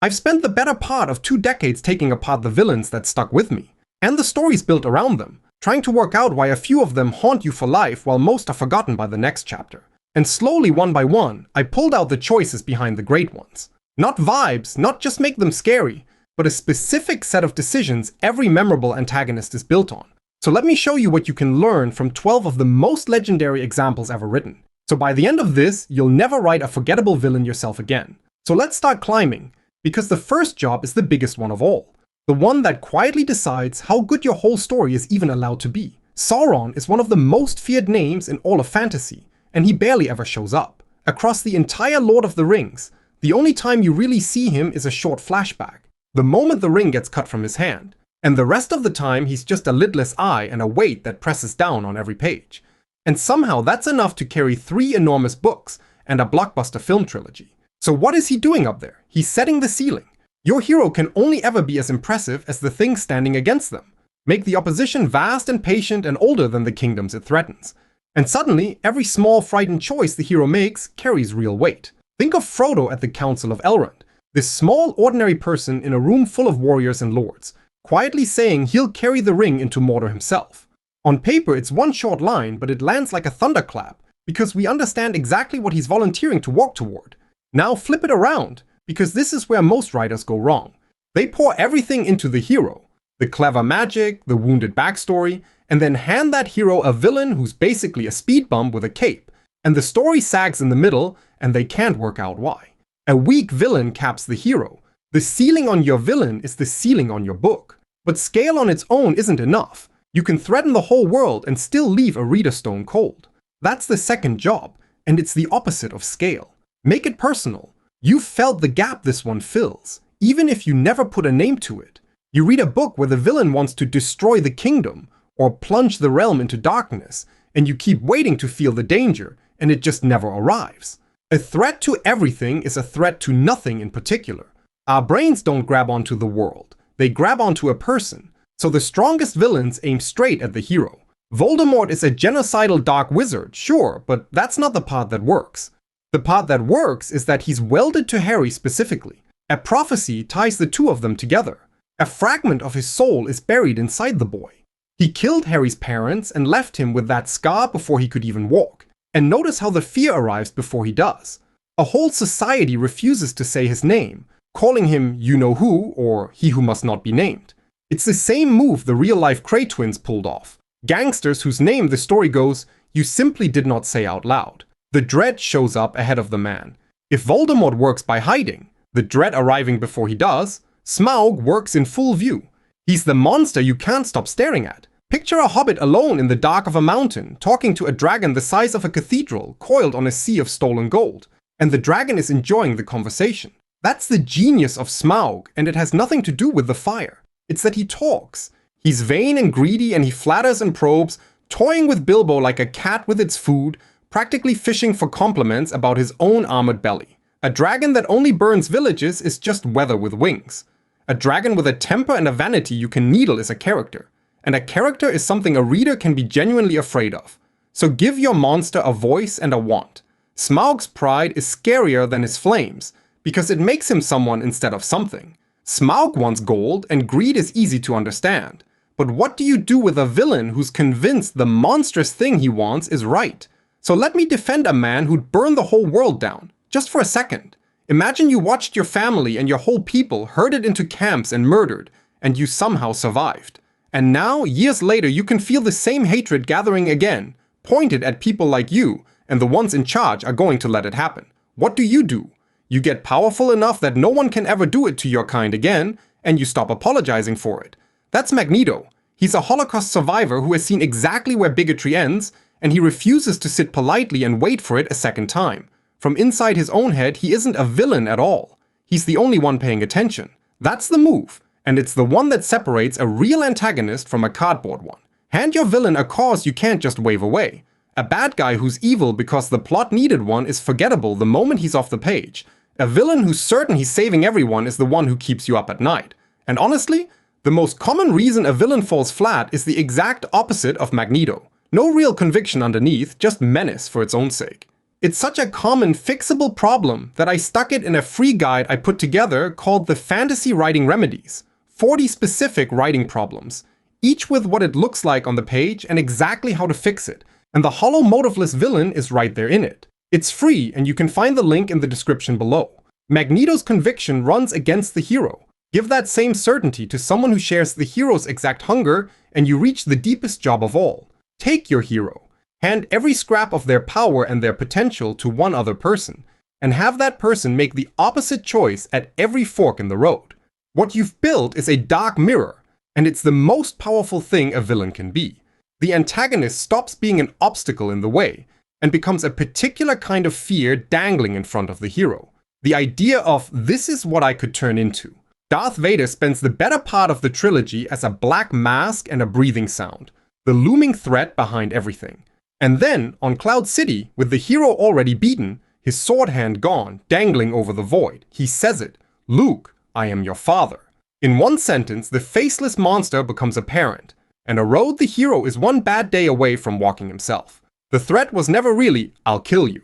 I've spent the better part of 2 decades taking apart the villains that stuck with me, and the stories built around them, trying to work out why a few of them haunt you for life while most are forgotten by the next chapter. And slowly, one by one, I pulled out the choices behind the great ones. Not vibes, not just make them scary, but a specific set of decisions every memorable antagonist is built on. So let me show you what you can learn from 12 of the most legendary examples ever written. So by the end of this, you'll never write a forgettable villain yourself again. So let's start climbing, because the first job is the biggest one of all. The one that quietly decides how good your whole story is even allowed to be. Sauron is one of the most feared names in all of fantasy, and he barely ever shows up. Across the entire Lord of the Rings, the only time you really see him is a short flashback, the moment the ring gets cut from his hand, and the rest of the time he's just a lidless eye and a weight that presses down on every page. And somehow that's enough to carry 3 enormous books and a blockbuster film trilogy. So what is he doing up there? He's setting the ceiling. Your hero can only ever be as impressive as the thing standing against them. Make the opposition vast and patient and older than the kingdoms it threatens. And suddenly, every small frightened choice the hero makes carries real weight. Think of Frodo at the Council of Elrond, this small, ordinary person in a room full of warriors and lords, quietly saying he'll carry the ring into Mordor himself. On paper, it's one short line, but it lands like a thunderclap, because we understand exactly what he's volunteering to walk toward. Now flip it around, because this is where most writers go wrong. They pour everything into the hero, the clever magic, the wounded backstory, and then hand that hero a villain who's basically a speed bump with a cape, and the story sags in the middle, and they can't work out why. A weak villain caps the hero. The ceiling on your villain is the ceiling on your book. But scale on its own isn't enough. You can threaten the whole world and still leave a reader stone cold. That's the second job, and it's the opposite of scale. Make it personal. You felt the gap this one fills, even if you never put a name to it. You read a book where the villain wants to destroy the kingdom, or plunge the realm into darkness, and you keep waiting to feel the danger, and it just never arrives. A threat to everything is a threat to nothing in particular. Our brains don't grab onto the world, they grab onto a person, so the strongest villains aim straight at the hero. Voldemort is a genocidal dark wizard, sure, but that's not the part that works. The part that works is that he's welded to Harry specifically. A prophecy ties the two of them together. A fragment of his soul is buried inside the boy. He killed Harry's parents and left him with that scar before he could even walk. And notice how the fear arrives before he does. A whole society refuses to say his name, calling him you-know-who or he who must not be named. It's the same move the real-life Cray twins pulled off. Gangsters whose name the story goes, you simply did not say out loud. The dread shows up ahead of the man. If Voldemort works by hiding, the dread arriving before he does, Smaug works in full view. He's the monster you can't stop staring at. Picture a hobbit alone in the dark of a mountain, talking to a dragon the size of a cathedral, coiled on a sea of stolen gold. And the dragon is enjoying the conversation. That's the genius of Smaug, and it has nothing to do with the fire. It's that he talks. He's vain and greedy, and he flatters and probes, toying with Bilbo like a cat with its food, practically fishing for compliments about his own armored belly. A dragon that only burns villages is just weather with wings. A dragon with a temper and a vanity you can needle is a character. And a character is something a reader can be genuinely afraid of. So give your monster a voice and a want. Smaug's pride is scarier than his flames, because it makes him someone instead of something. Smaug wants gold, and greed is easy to understand. But what do you do with a villain who's convinced the monstrous thing he wants is right? So let me defend a man who'd burn the whole world down, just for a second. Imagine you watched your family and your whole people herded into camps and murdered, and you somehow survived. And now, years later, you can feel the same hatred gathering again, pointed at people like you, and the ones in charge are going to let it happen. What do? You get powerful enough that no one can ever do it to your kind again, and you stop apologizing for it. That's Magneto. He's a Holocaust survivor who has seen exactly where bigotry ends, and he refuses to sit politely and wait for it a second time. From inside his own head, he isn't a villain at all. He's the only one paying attention. That's the move, and it's the one that separates a real antagonist from a cardboard one. Hand your villain a cause you can't just wave away. A bad guy who's evil because the plot needed one is forgettable the moment he's off the page. A villain who's certain he's saving everyone is the one who keeps you up at night. And honestly, the most common reason a villain falls flat is the exact opposite of Magneto. No real conviction underneath, just menace for its own sake. It's such a common fixable problem that I stuck it in a free guide I put together called the Fantasy Writing Remedies. 40 specific writing problems, each with what it looks like on the page and exactly how to fix it. And the hollow motiveless villain is right there in it. It's free, and you can find the link in the description below. Magneto's conviction runs against the hero. Give that same certainty to someone who shares the hero's exact hunger, and you reach the deepest job of all. Take your hero. Hand every scrap of their power and their potential to one other person, and have that person make the opposite choice at every fork in the road. What you've built is a dark mirror, and it's the most powerful thing a villain can be. The antagonist stops being an obstacle in the way, and becomes a particular kind of fear dangling in front of the hero. The idea of, this is what I could turn into. Darth Vader spends the better part of the trilogy as a black mask and a breathing sound, the looming threat behind everything. And then, on Cloud City, with the hero already beaten, his sword hand gone, dangling over the void, he says it, "Luke, I am your father." In one sentence, the faceless monster becomes apparent, and a road the hero is one bad day away from walking himself. The threat was never really, "I'll kill you."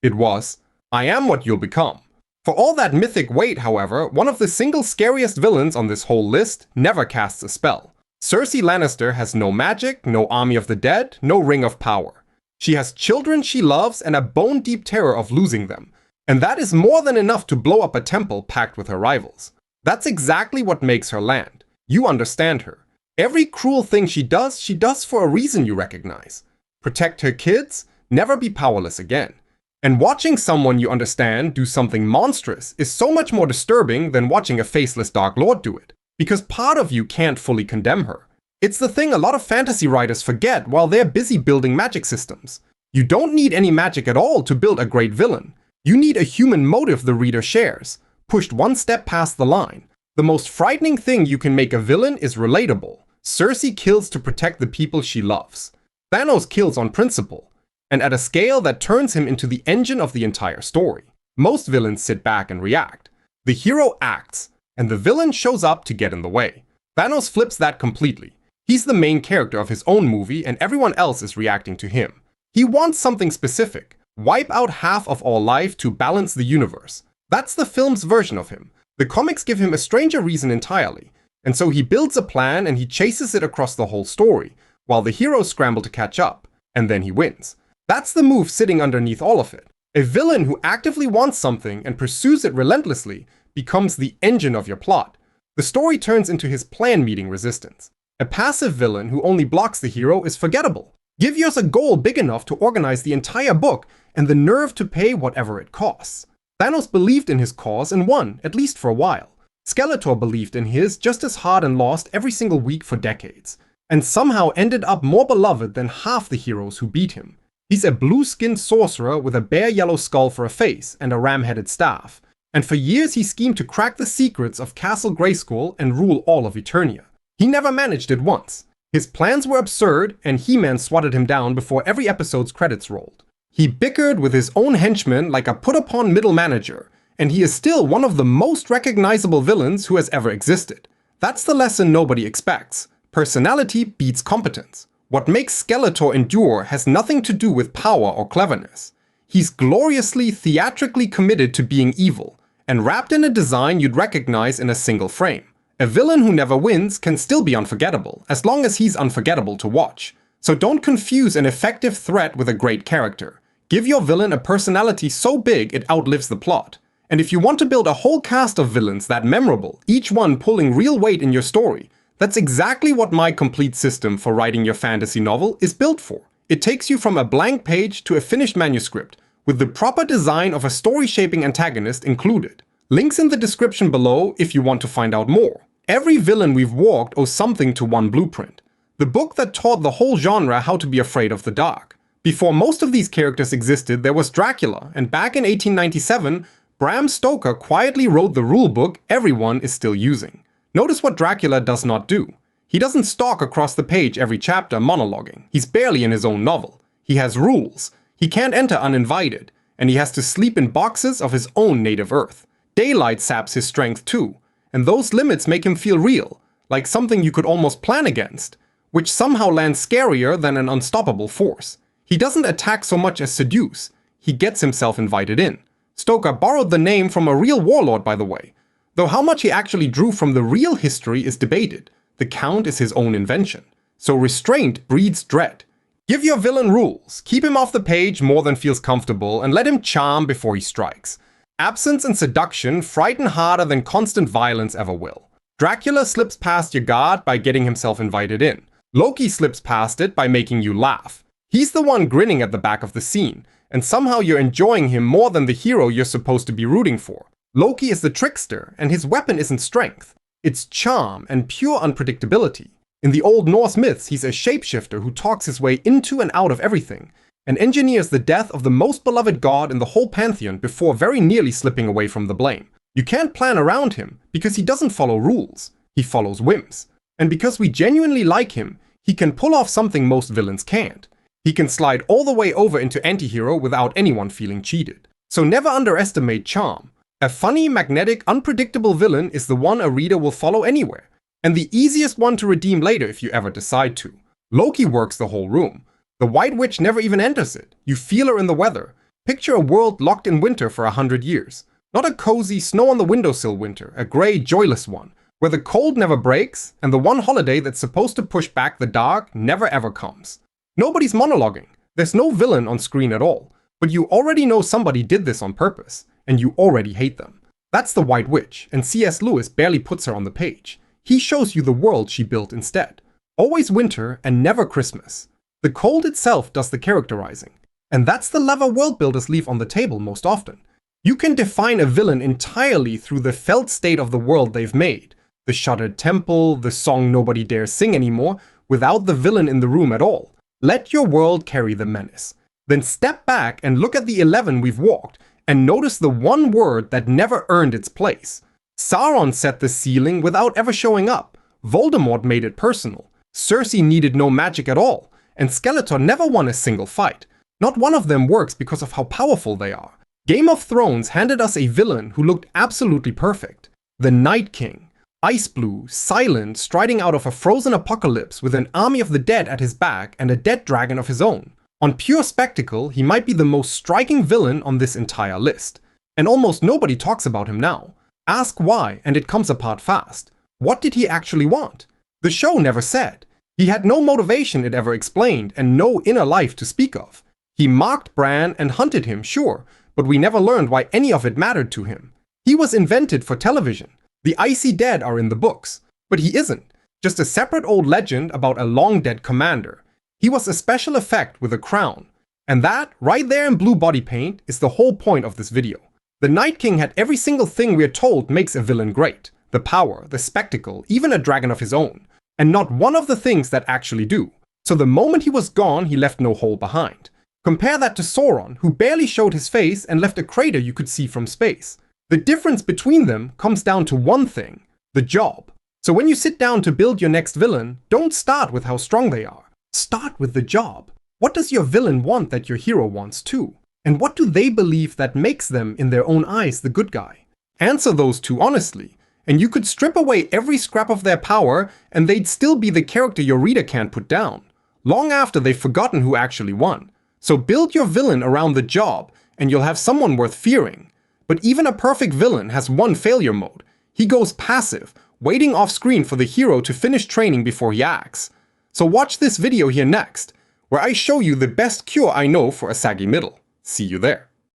It was, "I am what you'll become." For all that mythic weight, however, one of the single scariest villains on this whole list never casts a spell. Cersei Lannister has no magic, no army of the dead, no ring of power. She has children she loves and a bone-deep terror of losing them. And that is more than enough to blow up a temple packed with her rivals. That's exactly what makes her land. You understand her. Every cruel thing she does for a reason you recognize. Protect her kids, never be powerless again. And watching someone you understand do something monstrous is so much more disturbing than watching a faceless Dark Lord do it. Because part of you can't fully condemn her. It's the thing a lot of fantasy writers forget while they're busy building magic systems. You don't need any magic at all to build a great villain. You need a human motive the reader shares, pushed one step past the line. The most frightening thing you can make a villain is relatable. Cersei kills to protect the people she loves. Thanos kills on principle, and at a scale that turns him into the engine of the entire story. Most villains sit back and react. The hero acts, and the villain shows up to get in the way. Thanos flips that completely. He's the main character of his own movie, and everyone else is reacting to him. He wants something specific. Wipe out half of all life to balance the universe. That's the film's version of him. The comics give him a stranger reason entirely. And so he builds a plan and he chases it across the whole story, while the heroes scramble to catch up. And then he wins. That's the move sitting underneath all of it. A villain who actively wants something and pursues it relentlessly becomes the engine of your plot. The story turns into his plan meeting resistance. A passive villain who only blocks the hero is forgettable. Give yours a goal big enough to organize the entire book and the nerve to pay whatever it costs. Thanos believed in his cause and won, at least for a while. Skeletor believed in his just as hard and lost every single week for decades, and somehow ended up more beloved than half the heroes who beat him. He's a blue-skinned sorcerer with a bare yellow skull for a face and a ram-headed staff, and for years he schemed to crack the secrets of Castle Grayskull and rule all of Eternia. He never managed it once. His plans were absurd, and He-Man swatted him down before every episode's credits rolled. He bickered with his own henchmen like a put-upon middle manager, and he is still one of the most recognizable villains who has ever existed. That's the lesson nobody expects. Personality beats competence. What makes Skeletor endure has nothing to do with power or cleverness. He's gloriously, theatrically committed to being evil, and wrapped in a design you'd recognize in a single frame. A villain who never wins can still be unforgettable, as long as he's unforgettable to watch. So don't confuse an effective threat with a great character. Give your villain a personality so big it outlives the plot. And if you want to build a whole cast of villains that memorable, each one pulling real weight in your story, that's exactly what my complete system for writing your fantasy novel is built for. It takes you from a blank page to a finished manuscript, with the proper design of a story-shaping antagonist included. Links in the description below if you want to find out more. Every villain we've walked owes something to one blueprint. The book that taught the whole genre how to be afraid of the dark. Before most of these characters existed, there was Dracula, and back in 1897, Bram Stoker quietly wrote the rulebook everyone is still using. Notice what Dracula does not do. He doesn't stalk across the page every chapter monologuing. He's barely in his own novel. He has rules. He can't enter uninvited, and he has to sleep in boxes of his own native Earth. Daylight saps his strength too, and those limits make him feel real, like something you could almost plan against, which somehow lands scarier than an unstoppable force. He doesn't attack so much as seduce. he gets himself invited in. Stoker borrowed the name from a real warlord, by the way. Though how much he actually drew from the real history is debated. The Count is his own invention. So restraint breeds dread. Give your villain rules, keep him off the page more than feels comfortable, and let him charm before he strikes. Absence and seduction frighten harder than constant violence ever will. Dracula slips past your guard by getting himself invited in. Loki slips past it by making you laugh. He's the one grinning at the back of the scene, and somehow you're enjoying him more than the hero you're supposed to be rooting for. Loki is the trickster, and his weapon isn't strength. It's charm and pure unpredictability. In the Old Norse myths, he's a shapeshifter who talks his way into and out of everything, and engineers the death of the most beloved god in the whole pantheon before very nearly slipping away from the blame. You can't plan around him, because he doesn't follow rules. He follows whims. And because we genuinely like him, he can pull off something most villains can't. He can slide all the way over into anti-hero without anyone feeling cheated. So never underestimate charm. A funny, magnetic, unpredictable villain is the one a reader will follow anywhere, and the easiest one to redeem later if you ever decide to. Loki works the whole room. The White Witch never even enters it. You feel her in the weather. Picture a world locked in winter for 100 years. Not a cozy, snow-on-the-windowsill winter, a grey, joyless one, where the cold never breaks, and the one holiday that's supposed to push back the dark never ever comes. Nobody's monologuing. There's no villain on screen at all, but you already know somebody did this on purpose, and you already hate them. That's the White Witch, and C.S. Lewis barely puts her on the page. He shows you the world she built instead. Always winter and never Christmas. The cold itself does the characterizing, and that's the lever world builders leave on the table most often. You can define a villain entirely through the felt state of the world they've made. The shuttered temple, the song nobody dares sing anymore, without the villain in the room at all. Let your world carry the menace. Then step back and look at the 11 we've walked, and notice the one word that never earned its place. Sauron set the ceiling without ever showing up. Voldemort made it personal. Cersei needed no magic at all, and Skeletor never won a single fight. Not one of them works because of how powerful they are. Game of Thrones handed us a villain who looked absolutely perfect. The Night King. Ice blue, silent, striding out of a frozen apocalypse with an army of the dead at his back and a dead dragon of his own. On pure spectacle, he might be the most striking villain on this entire list. And almost nobody talks about him now. Ask why, and it comes apart fast. What did he actually want? The show never said. He had no motivation it ever explained, and no inner life to speak of. He mocked Bran and hunted him, sure, but we never learned why any of it mattered to him. He was invented for television. The icy dead are in the books, but he isn't. Just a separate old legend about a long-dead commander. He was a special effect with a crown. And that, right there in blue body paint, is the whole point of this video. The Night King had every single thing we're told makes a villain great. The power, the spectacle, even a dragon of his own. And not one of the things that actually do. So the moment he was gone, he left no hole behind. Compare that to Sauron, who barely showed his face and left a crater you could see from space. The difference between them comes down to one thing, the job. So when you sit down to build your next villain, don't start with how strong they are. Start with the job. What does your villain want that your hero wants too? And what do they believe that makes them, in their own eyes, the good guy? Answer those two honestly, and you could strip away every scrap of their power and they'd still be the character your reader can't put down, long after they've forgotten who actually won. So build your villain around the job, and you'll have someone worth fearing. But even a perfect villain has one failure mode. He goes passive, waiting off screen for the hero to finish training before he acts. So watch this video here next, where I show you the best cure I know for a saggy middle. See you there.